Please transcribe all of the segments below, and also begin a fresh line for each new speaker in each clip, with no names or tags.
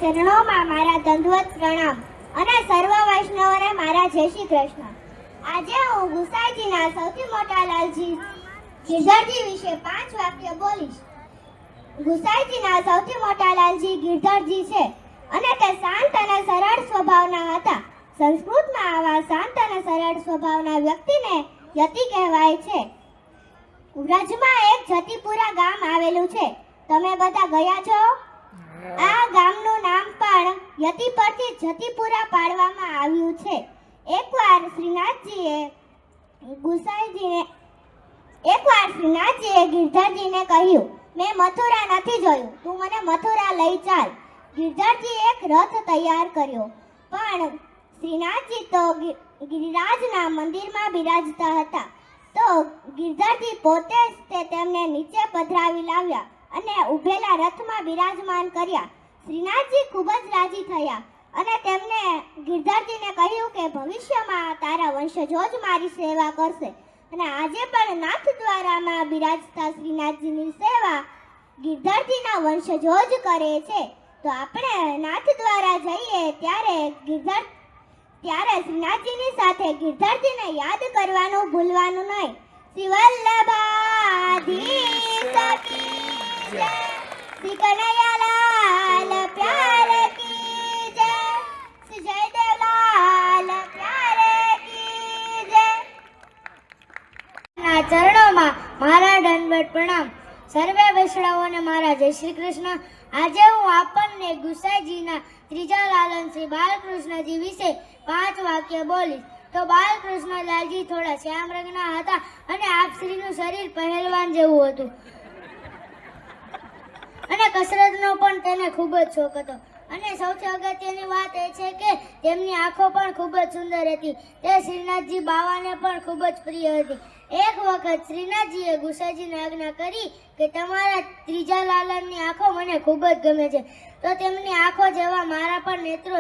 ચરણોમાં મારા દંડવત પ્રણામ અને સર્વ વૈષ્ણવોને મારા જય શ્રી કૃષ્ણ. આજે હું ગુસાઈજીના સૌથી મોટા લાલજી ગિરધરજી વિશે 5 વાક્ય બોલીશ. ગુસાઈજીના સૌથી મોટા લાલજી ગિરધરજી છે અને તે શાંત અને સરળ સ્વભાવના હતા. સંસ્કૃતમાં આવા શાંત અને સરળ સ્વભાવના વ્યક્તિને યતિ કહેવાય છે. વ્રજમાં એક જતીપુરા ગામ આવેલું છે. તમે બધા ગયા છો? આ ગામનું નામ પણ યતિ પરથી જતીપુરા પાડવામાં આવ્યું છે. એકવાર શ્રીનાથજીએ ગિરધરજીને કહ્યું, મેં મથુરા નથી જોયું, તું મને મથુરા લઈ ચાલ. ગિરધરજી એક રથ તૈયાર કર્યો, પણ શ્રીનાથજી તો ગિરિરાજના મંદિરમાં બિરાજતા હતા. તો ગિરધરજી પોતે જ તેમને નીચે પધરાવી લાવ્યા અને ઊભેલા રથમાં બિરાજમાન કર્યા. શ્રીનાથજી ખૂબ જ રાજી થયા અને તેમને ગિરધરજીને કહ્યું કે ભવિષ્યમાં તારા વંશજો જ મારી સેવા કરશે. અને આજે પણ નાથદ્વારામાં બિરાજતા શ્રીનાથજીની સેવા ગિરધરજીના વંશજો જ કરે છે. તો આપણે નાથદ્વારા જઈએ ત્યારે શ્રીનાથજીની સાથે ગિરધરજીને યાદ કરવાનું ભૂલવાનું નહીં. શ્રી વલ્લભાધીશ કી જય, શ્રી કનૈયાલાલ પ્યારે કી જય, શ્રી જયદેવલાલ પ્યારે કી જય. ના ચરણોમાં મારા દંડવત પ્રણામ. સર્વે વૈષ્ણવોને મારા જય શ્રી કૃષ્ણ. આજે હું આપણને ગુસાઈજીના ત્રીજા લાલન શ્રી બાલકૃષ્ણજી વિશે 5 વાક્ય બોલીશ. તો બાલકૃષ્ણ લાલજી થોડા શ્યામ રંગના હતા અને આપશ્રીનું શરીર પહેલવાન જેવું હતું અને કસરતનો પણ તેને ખૂબ જ શોખ હતો. અને સૌથી અગત્યની વાત એ છે કે તેમની આંખો પણ ખૂબ જ સુંદર હતી. તે શ્રીનાથજી બાવાને પણ ખૂબ જ પ્રિય હતી. એક વખત શ્રીનાથજીએ ગુસાઈજીને આજ્ઞા કરી કે તમારા ત્રીજા લાલનની આંખો મને ખૂબ જ ગમે છે, તો તેમની આંખો જેવા મારા પણ નેત્રો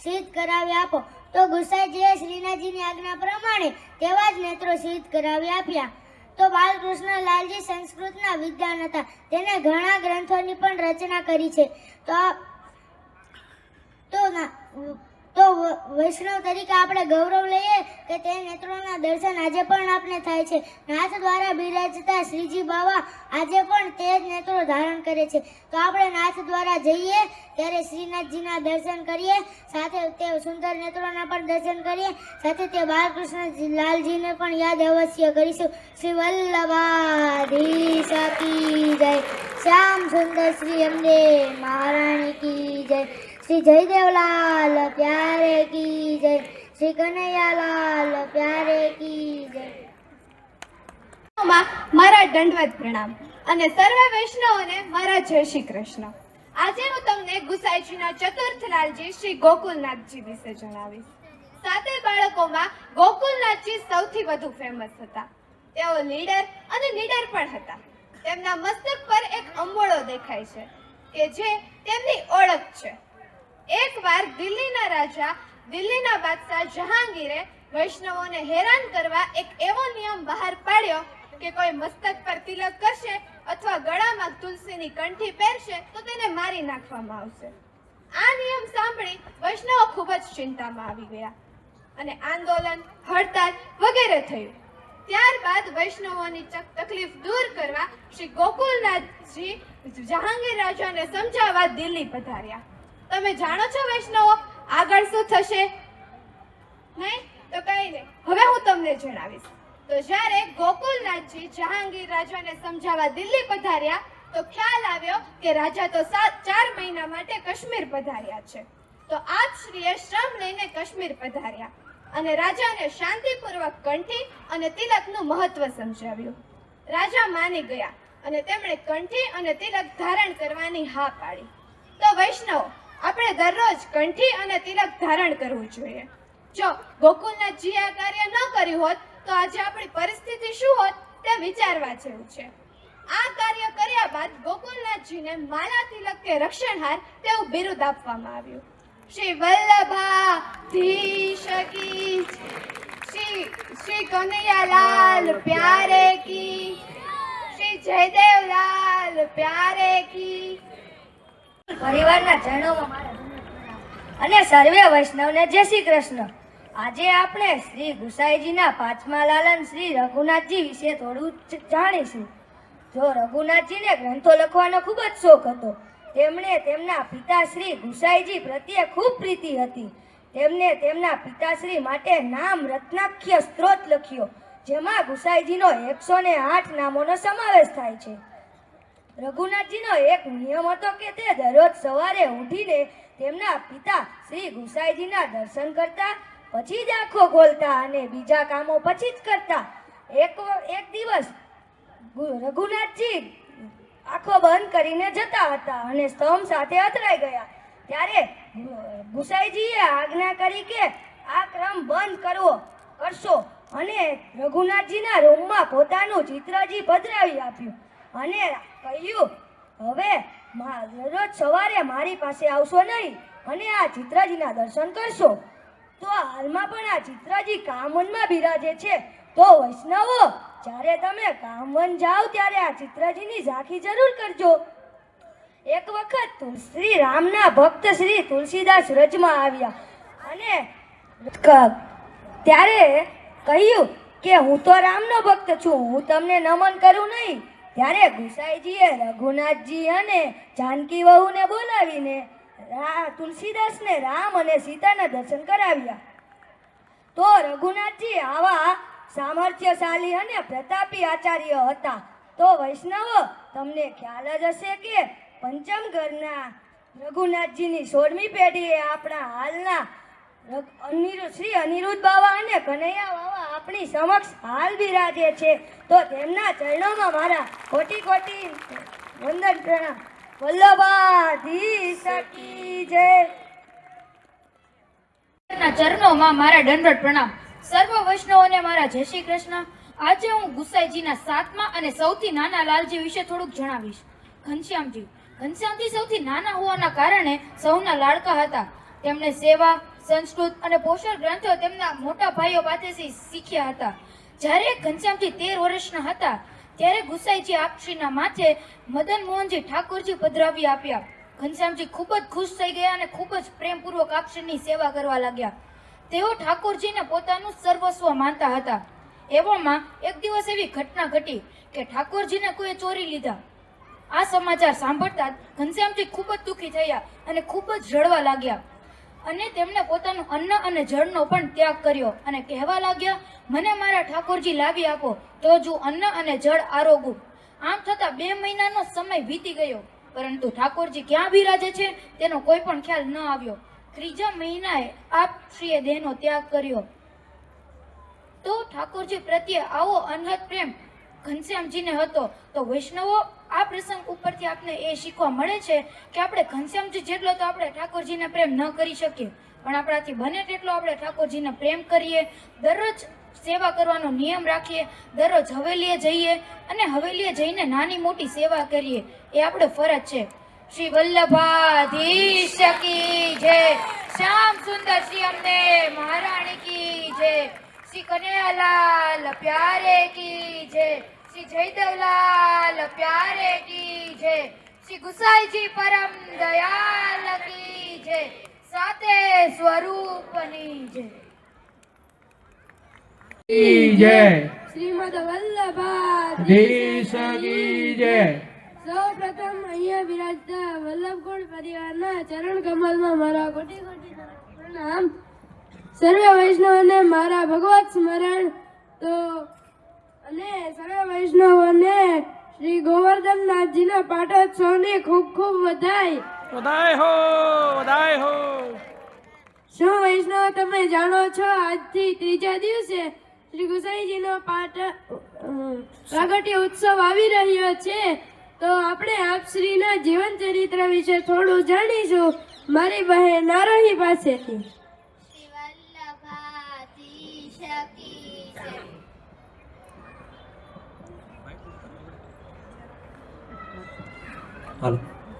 સિદ્ધ કરાવી આપો. તો ગુસાઈજીએ શ્રીનાથજીની આજ્ઞા પ્રમાણે તેવા જ નેત્રો સિદ્ધ કરાવી આપ્યા. તો બાલકૃષ્ણ લાલજી સંસ્કૃતના વિદ્વાન હતા. તેને ઘણા ગ્રંથોની પણ રચના કરી છે. તો વૈષ્ણવ તરીકે આપણે ગૌરવ લઈએ કે તે નેત્રોના દર્શન આજે પણ આપણે થાય છે. નાથ દ્વારા બિરાજતા શ્રીજી બાવા આજે પણ તે જ નેત્રો ધારણ કરે છે. તો આપણે નાથ દ્વારા જઈએ ત્યારે શ્રીનાથજીના દર્શન કરીએ, સાથે તે સુંદર નેત્રોના પણ દર્શન કરીએ, સાથે તે બાલકૃષ્ણ લાલજીને પણ યાદ અવશ્ય કરીશું. શ્રી વલ્લભાધીશ કી જય, શ્યામ સુંદર શ્રી અંબે મહારાણી કી જય, શ્રી જયદેવલાલ પ્યારે કી જય, શ્રી કનૈયાલાલ પ્યારે કી જય.
મારા દંડવત પ્રણામ અને સર્વ વૈષ્ણવોને મારા જય શ્રી કૃષ્ણ. આજે હું તમને ગુસાઈજીના ચતુર્થ લાલજી શ્રી ગોકુલનાથજી વિશે જણાવીશ. 7 બાળકોમાં ગોકુલનાથજી સૌથી વધુ ફેમસ હતા. તેઓ લીડર અને નીડર પણ હતા. તેમના મસ્તક પર એક અંબોળો દેખાય છે કે જે તેમની ઓળખ છે. એકવાર દિલ્હીના રાજા, દિલ્હીના બાદશાહ જહાંગીરે વૈષ્ણવોને હેરાન કરવા એક એવો નિયમ બહાર પાડ્યો કે કોઈ મસ્તક પર તિલક કરશે અથવા ગળામાં તુલસીની કંઠી પહેરશે તો તેને મારી નાખવામાં આવશે. આ નિયમ સાંભળી વૈષ્ણવો ખૂબ જ ચિંતામાં આવી ગયા અને આંદોલન, હડતાલ વગેરે થયું. ત્યારબાદ વૈષ્ણવોની તકલીફ દૂર કરવા શ્રી ગોકુલનાથજી જહાંગીર રાજાને સમજાવવા દિલ્હી પધાર્યા. તમે જાણો છો વૈષ્ણવો આગળ શું થશે? નહીં તો કઈ નહીં, હવે હું તમને જણાવીશ. તો જ્યારે ગોકુલનાથજી જહાંગીર રાજાને સમજાવવા દિલ્હી પધાર્યા તો ખ્યાલ આવ્યો કે રાજા તો 4 મહિના માટે કાશ્મીર પધાર્યા છે. તો આપશ્રીએ શ્રમ લઈને કાશ્મીર પધાર્યા અને રાજાને શાંતિપૂર્વક કંઠી અને તિલકનું મહત્વ સમજાવ્યું. રાજા માની ગયા અને તેમણે કંઠી અને તિલક ધારણ કરવાની હા પાડી. તો વૈષ્ણવ આપણે દરરોજ કંઠી અને તિલક ધારણ કરવું જોઈએ. જો ગોકુલનાથજીએ આ કાર્ય ન કર્યું હોત તો આજે આપણી પરિસ્થિતિ શું હોત તે વિચારવા જેવું છે. આ કાર્ય કર્યા બાદ ગોકુલનાથજીને માલા તિલક કે રક્ષણહાર તેવું બિરુદ આપવામાં આવ્યું. શ્રી વલ્લભાધીશ કી જય, શ્રી કનૈયાલાલ પ્યારે કી, શ્રી જયદેવલાલ પ્યારે કી.
પરિવારના ચરણોમાં મારા પ્રણામ. અને સર્વે વૈષ્ણવને જય શ્રી કૃષ્ણ. આજે આપણે શ્રી ગુસાઈજીના પાંચમા લાલન શ્રી રઘુનાથજી વિશે થોડું જાણીશું. જો રઘુનાથજીને ગ્રંથો લખવાનો ખૂબ જ શોખ હતો. તેમણે તેમના પિતાશ્રી ગુસાઈજી પ્રત્યે ખૂબ પ્રીતિ હતી. તેમને તેમના પિતાશ્રી માટે નામ રત્નાખ્ય સ્ત્રોત લખ્યો, જેમાં ગુસાઈજીનો 108 નામોનો સમાવેશ થાય છે. રઘુનાથજીનો એક નિયમ હતો કે તે દરરોજ સવારે ઉઠીને તેમના પિતા શ્રી ગુસાઈજીના દર્શન કરતા, પછી જ આંખો ખોલતા અને બીજા કામો પછી જ કરતા. એક દિવસ રઘુનાથજી આંખો બંધ કરીને જતા હતા અને સ્તંભ સાથે અથડાઈ ગયા. ત્યારે ગુસાઈજીએ આજ્ઞા કરી કે આ ક્રમ બંધ કરશો અને રઘુનાથજીના રૂમમાં પોતાનું ચિત્રજી પધરાવી આપ્યું અને કહ્યું, હવે રોજ સવારે મારી પાસે આવશો નહીં અને આ ચિત્રજીના દર્શન કરશો. તો હાલમાં પણ આ ચિત્રજી કામવનમાં બિરાજે છે. તો વૈષ્ણવો, જ્યારે તમે કામવન જાઓ ત્યારે આ ચિત્રજીની ઝાંખી જરૂર કરજો. એક વખત શ્રી રામના ભક્ત શ્રી તુલસીદાસ વ્રજમાં આવ્યા અને ત્યારે કહ્યું કે હું તો રામનો ભક્ત છું, હું તમને નમન કરું નહીં. ત્યારે ગુસાઈજીએ રઘુનાથજી અને જાનકી વહુને બોલાવીને તુલસીદાસને રામ અને સીતાના દર્શન કરાવ્યા. તો રઘુનાથજી આવા સામર્થ્યશાળી અને પ્રતાપી આચાર્ય હતા. તો વૈષ્ણવો, તમને ખ્યાલ જ હશે કે પંચમગઢના રઘુનાથજીની 16મી પેઢીએ આપણા હાલના શ્રી અનિરુદ્ધ બાવા અને કનૈયા બાવા આપણી સમક્ષ હાલ બિરાજે છે. તો તેમના ચરણોમાં મારા કોટી કોટી વંદન પ્રણામ. વલ્લભાધીશ કી જય.
ચરણોમાં મારા દંડવત પ્રણામ. સર્વ વૈષ્ણવોને મારા જય શ્રી કૃષ્ણ. આજે હું ગુસાઈજીના 7મા અને સૌથી નાના લાલજી વિશે થોડુંક જણાવીશ. ઘનશ્યામજી સૌથી નાના હોવાના કારણે સૌના લાડકા હતા. તેમણે સેવા, સંસ્કૃત અને પોષણ ગ્રંથો તેમના મોટા ભાઈઓ પાસેથી શીખ્યા હતા. જ્યારે ઘનશ્યામજી 13 વર્ષના હતા ત્યારે ગુસાઈજી આપશ્રીના માથે મદન મોહનજી ઠાકોરજી પધરાવી આપ્યા. ઘનશ્યામજી ખૂબ જ ખુશ થઈ ગયા અને ખૂબ જ પ્રેમપૂર્વક આપશ્રીની સેવા કરવા લાગ્યા. તેઓ ઠાકોરજીને પોતાનું સર્વસ્વ માનતા હતા. એવામાં એક દિવસ એવી ઘટના ઘટી કે ઠાકોરજીને કોઈએ ચોરી લીધા. આ સમાચાર સાંભળતા જ ઘનશ્યામજી ખૂબ જ દુઃખી થયા અને ખૂબ જ રડવા લાગ્યા અને તેમણે પોતાનું અન્ન અને જળનો પણ ત્યાગ કર્યો અને કહેવા લાગ્યા, મને મારા ઠાકોરજી લાવી આપો તો જ હું અન્ન અને જળ આરોગું. આમ થતાં 2 મહિનાનો સમય વીતી ગયો, પરંતુ ઠાકોરજી ક્યાં બિરાજે છે તેનો કોઈ પણ ખ્યાલ ન આવ્યો. 3જા મહિનાએ આપશ્રીએ દેહનો ત્યાગ કર્યો. તો ઠાકોરજી પ્રત્યે આવો અનહદ પ્રેમ ઘનશ્યામજીને હતો. તો વૈષ્ણવો, આ પ્રસંગ ઉપરથી આપણે એ શીખવા મળે છે કે આપણે ઘનશ્યામજી જેટલો તો આપણે ઠાકોરજીને પ્રેમ ન કરી શકીએ, પણ આપણાથી બને તેટલો આપણે ઠાકોરજીને પ્રેમ કરીએ, દરરોજ સેવા કરવાનો નિયમ રાખીએ, દરરોજ હવેલીએ જઈએ અને હવેલીએ જઈને નાની મોટી સેવા કરીએ. એ આપણો ફરજ છે. શ્રી વલ્લભાધીશ કી જય. શ્યામ સુંદર શ્રી અમને મહારાણી કી જય. શ્રી કનૈયાલાલ પ્યારે કી જય. શ્રી જયદેવલાલ પ્યારે કી જય. શ્રી ગુસાઈજી પરમ દયાલ કી જય. સાતે સ્વરૂપની જય.
જય.
શ્રીમદ વલ્લભા
દેશ કી જય.
સૌ પ્રથમ અહીંયા બિરાજતા વલ્લભગુણ પરિવારના ચરણ કમલમાં મારા કોટી કોટી પ્રણામ. સર્વે વૈષ્ણવને મારા ભગવત સ્મરણ. તો અને સર્વે વૈષ્ણવોને શ્રી ગોવર્ધનનાથજીના પાટોત્સવની ખૂબ ખૂબ વધાઈ.
વધાય હો, વધાય હો.
શું વૈષ્ણવ તમે જાણો છો, આજથી 3જા દિવસે શ્રી ગુસાઈજીનો પ્રાગટ્ય ઉત્સવ આવી રહ્યો છે. તો આપણે આપશ્રીના જીવન ચરિત્ર વિશે થોડું જાણીશું મારી બહેન નારોહી પાસેથી.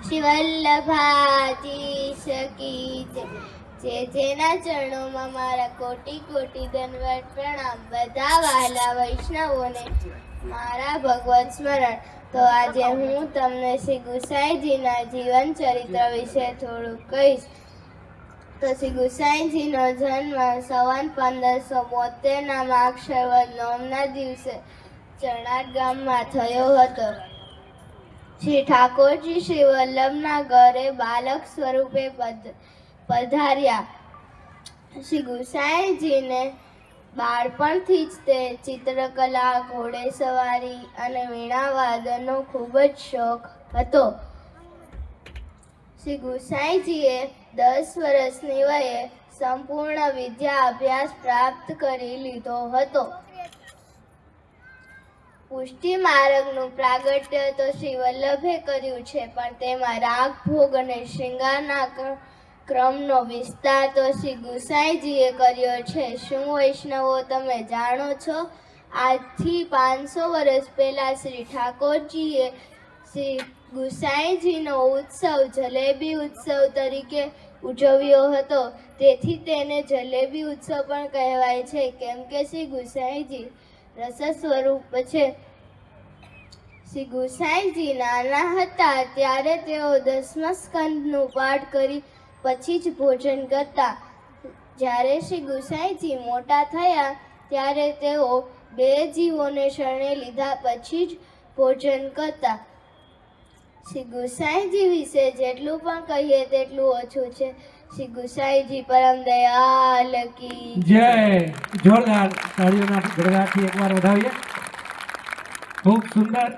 શ્રી વલ્લભાધીશ કી જય. જેના ચરણોમાં મારા કોટી કોટી દંડવત પ્રણામ. બધા વહાલા વૈષ્ણવોને મારા ભગવત સ્મરણ.
તો આજે હું તમને શ્રી ગુસાઈજીના જીવન ચરિત્ર વિશે થોડું કહીશ. તો શ્રી ગુસાઈજીનો જન્મ સંવત 1572ના માઘ સંવત 9ના દિવસે ચરણાટ ગામમાં થયો હતો. શ્રી ઠાકોરજી શ્રી વલ્લભના ઘરે બાલક સ્વરૂપે પધાર્યા. શ્રી ગુસાઈજીને બાળપણથી જ તે ચિત્રકલા, ઘોડેસવારી અને વીણાવાદનનો ખૂબ જ શોખ હતો. શ્રી ગુસાઈજીએ 10 વર્ષની વયે સંપૂર્ણ વિદ્યા અભ્યાસ પ્રાપ્ત કરી લીધો હતો. પુષ્ટિ માર્ગનું પ્રાગટ્ય તો શ્રી વલ્લભે કર્યું છે, પણ તેમાં રાગ, ભોગ અને શૃંગારના ક્રમનો વિસ્તાર તો શ્રી ગુસાઈજીએ કર્યો છે. શું વૈષ્ણવો તમે જાણો છો? આજથી 500 વર્ષ પહેલા શ્રી ઠાકોરજીએ શ્રી ગુસાઈજીનો ઉત્સવ જલેબી ઉત્સવ તરીકે ઉજવ્યો હતો. તેથી તેને જલેબી ઉત્સવ પણ કહેવાય છે, કેમ કે શ્રી ગુસાઈજી રસ સ્વરૂપ છે. શ્રી ગુસાઈજી નાના હતા ત્યારે તેઓ 10મા સ્કંદનું પાઠ કરી પછી જ ભોજન કરતા. જ્યારે શ્રી ગુસાઈજી મોટા થયા ત્યારે તેઓ 2 જીવોને શરણે લીધા પછી જ ભોજન કરતા. શ્રી ગુસાઈજી વિશે જેટલું પણ કહીએ તેટલું ઓછું છે. શ્રી ગુસાઈજી પરમ દયાલ કી
જય. જોરદાર તાળીઓના ગડગડાટથી એકવાર વધાવીએ. ખૂબ સુંદર.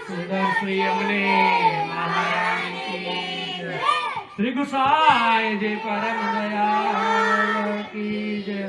સુંદર શ્રી અમને મહારાણી શ્રી ગુસાઈજી પરમ દયાળ કી જય.